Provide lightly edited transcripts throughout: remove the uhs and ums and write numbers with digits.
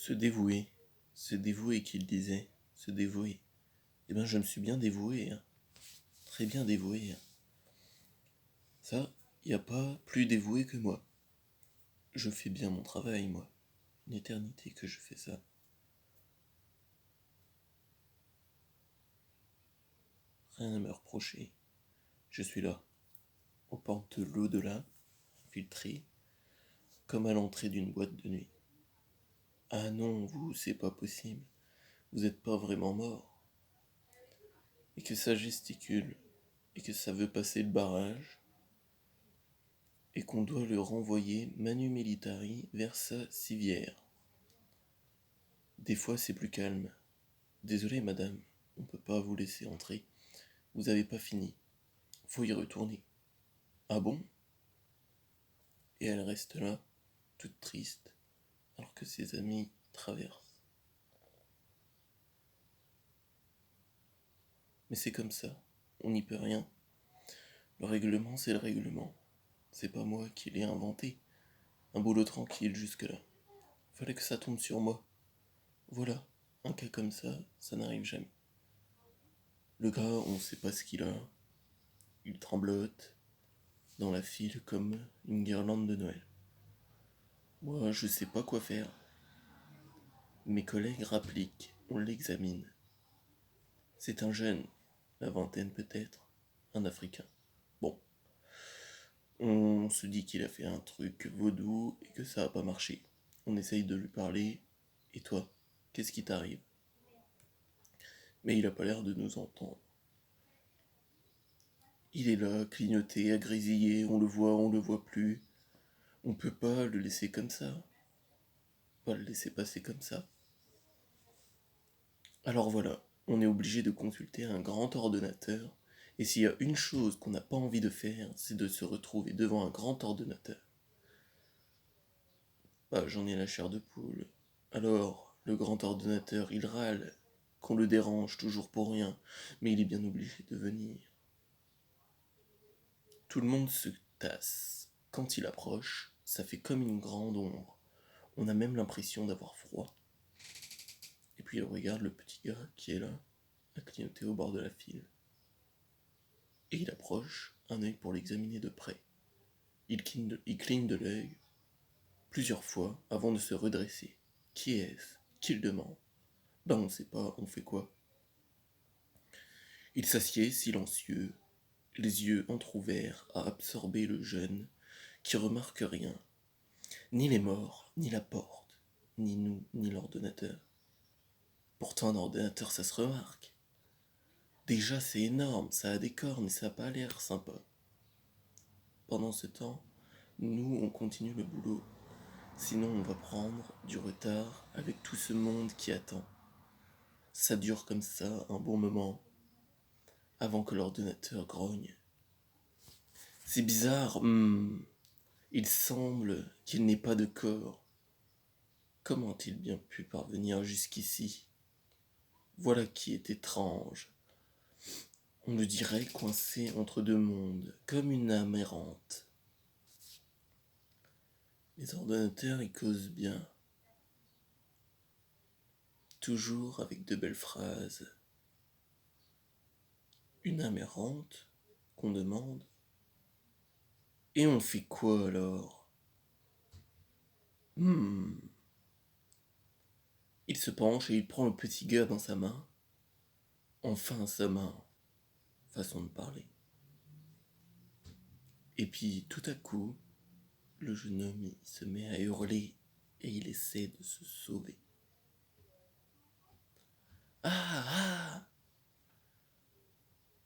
Se dévouer qu'il disait, se dévouer. Eh ben je me suis bien dévoué, hein. Très bien dévoué, hein. Ça, y a pas plus dévoué que moi. Je fais bien mon travail, moi. Une éternité que je fais ça. Rien à me reprocher. Je suis là, aux portes de l'au-delà, infiltré, comme à l'entrée d'une boîte de nuit. Ah non, vous, c'est pas possible. Vous êtes pas vraiment mort. Et que ça gesticule, et que ça veut passer le barrage, et qu'on doit le renvoyer manu militari vers sa civière. Des fois, c'est plus calme. Désolé, madame, on peut pas vous laisser entrer. Vous avez pas fini. Faut y retourner. Ah bon? Et elle reste là, toute triste, alors que ses amis traversent. Mais c'est comme ça, on n'y peut rien. Le règlement, c'est le règlement. C'est pas moi qui l'ai inventé. Un boulot tranquille jusque-là. Fallait que ça tombe sur moi. Voilà, un cas comme ça n'arrive jamais. Le gars, on sait pas ce qu'il a. Il tremblote dans la file comme une guirlande de Noël. Moi, je sais pas quoi faire. Mes collègues rappliquent, on l'examine. C'est un jeune, la vingtaine peut-être, un Africain. Bon, on se dit qu'il a fait un truc vaudou et que ça a pas marché. On essaye de lui parler. Et toi, qu'est-ce qui t'arrive? Mais il a pas l'air de nous entendre. Il est là, clignoté, à grésiller, on le voit plus. On peut pas le laisser comme ça. Pas le laisser passer comme ça. Alors voilà, on est obligé de consulter un grand ordonnateur. Et s'il y a une chose qu'on n'a pas envie de faire, c'est de se retrouver devant un grand ordonnateur. Bah, j'en ai la chair de poule. Alors, le grand ordonnateur, il râle, qu'on le dérange toujours pour rien, mais il est bien obligé de venir. Tout le monde se tasse. Quand il approche, ça fait comme une grande ombre. On a même l'impression d'avoir froid. Et puis il regarde le petit gars qui est là, à clignoter au bord de la file. Et il approche, un œil pour l'examiner de près. Il cligne de l'œil plusieurs fois avant de se redresser. Qui est-ce? Qu'il demande? Ben on sait pas, on fait quoi? Il s'assied silencieux, les yeux entr'ouverts à absorber le jeune, qui remarque rien. Ni les morts, ni la porte, ni nous, ni l'ordonnateur. Pourtant un ordinateur ça se remarque. Déjà c'est énorme, ça a des cornes et ça a pas l'air sympa. Pendant ce temps, nous on continue le boulot. Sinon on va prendre du retard avec tout ce monde qui attend. Ça dure comme ça un bon moment, avant que l'ordinateur grogne. C'est bizarre, il semble qu'il n'ait pas de corps. Comment a-t-il bien pu parvenir jusqu'ici? Voilà qui est étrange. On le dirait coincé entre deux mondes, comme une âme errante. Les ordinateurs y causent bien, toujours avec de belles phrases. Une âme errante, qu'on demande. Et on fait quoi alors? Il se penche et il prend le petit gars dans sa main. Enfin sa main, façon de parler. Et puis tout à coup, le jeune homme il se met à hurler et il essaie de se sauver. Ah ah!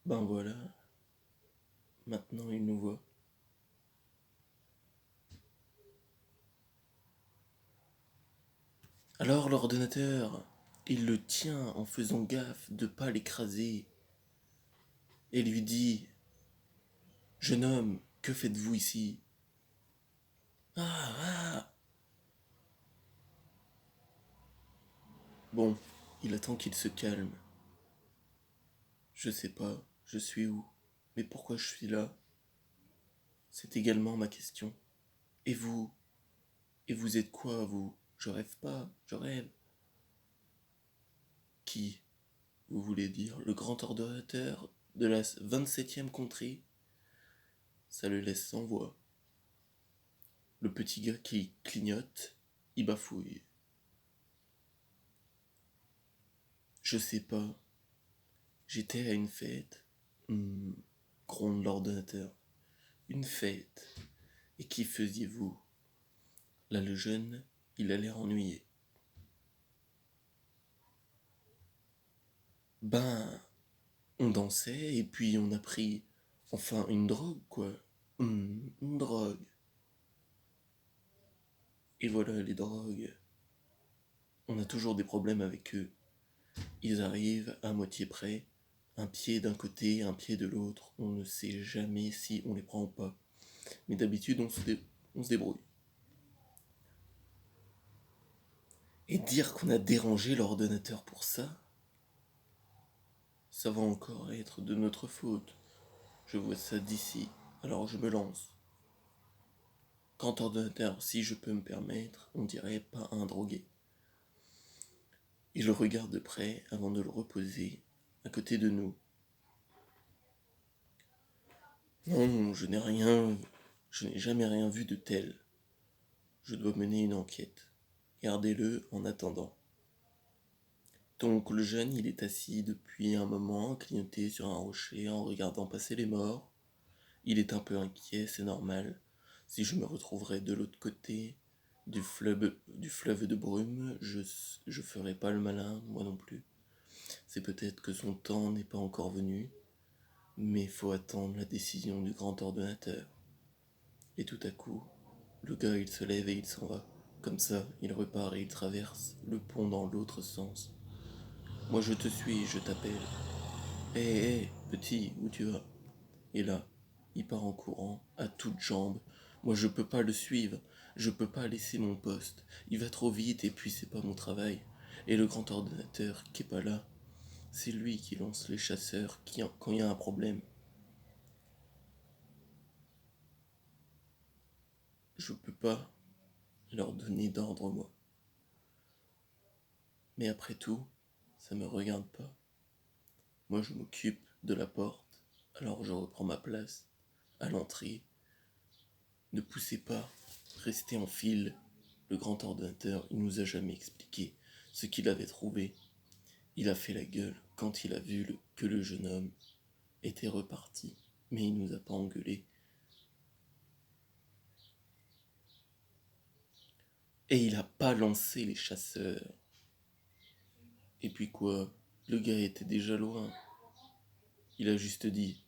Ben voilà, maintenant il nous voit. Alors l'ordinateur, il le tient en faisant gaffe de pas l'écraser et lui dit: Jeune homme, que faites-vous ici? Ah ah! Bon, il attend qu'il se calme. Je sais pas, je suis où? Mais pourquoi je suis là? C'est également ma question. Et vous? Et vous êtes quoi, vous? je rêve pas, je rêve. Qui, vous voulez dire, le grand ordonnateur de la 27e contrée? Ça le laisse sans voix. Le petit gars qui clignote, il bafouille. Je sais pas. J'étais à une fête. Gronde l'ordonnateur. Une fête. Et qui faisiez-vous? Là, le jeune, il a l'air ennuyé. Ben, on dansait et puis on a pris, enfin, une drogue, quoi. Une drogue. Et voilà, les drogues. On a toujours des problèmes avec eux. Ils arrivent à moitié près, un pied d'un côté, un pied de l'autre. On ne sait jamais si on les prend ou pas. Mais d'habitude, on se débrouille. Et dire qu'on a dérangé l'ordonnateur pour ça, ça va encore être de notre faute. Je vois ça d'ici, alors je me lance. Grand ordonnateur, si je peux me permettre, on dirait pas un drogué. Il le regarde de près avant de le reposer à côté de nous. Non, je n'ai jamais rien vu de tel. Je dois mener une enquête. Gardez-le en attendant. Donc le jeune, il est assis depuis un moment, clignoté sur un rocher en regardant passer les morts. Il est un peu inquiet, c'est normal. Si je me retrouverais de l'autre côté du fleuve de brume, je ferai pas le malin, moi non plus. C'est peut-être que son temps n'est pas encore venu, mais faut attendre la décision du grand ordonnateur. Et tout à coup, le gars il se lève et il s'en va. Comme ça, il repart et il traverse le pont dans l'autre sens. Moi je te suis, je t'appelle. Hé, petit, où tu vas? Et là, il part en courant, à toutes jambes. Moi je peux pas le suivre, je peux pas laisser mon poste. Il va trop vite et puis c'est pas mon travail. Et le grand ordonnateur qui est pas là, c'est lui qui lance les chasseurs quand il y a un problème. Je peux pas leur donner d'ordre moi. Mais après tout, ça me regarde pas. Moi je m'occupe de la porte, alors je reprends ma place à l'entrée. Ne poussez pas, restez en file. Le grand ordonnateur, il nous a jamais expliqué ce qu'il avait trouvé. Il a fait la gueule quand il a vu que le jeune homme était reparti, mais il nous a pas engueulé. Et il a pas lancé les chasseurs. Et puis quoi? Le gars était déjà loin. Il a juste dit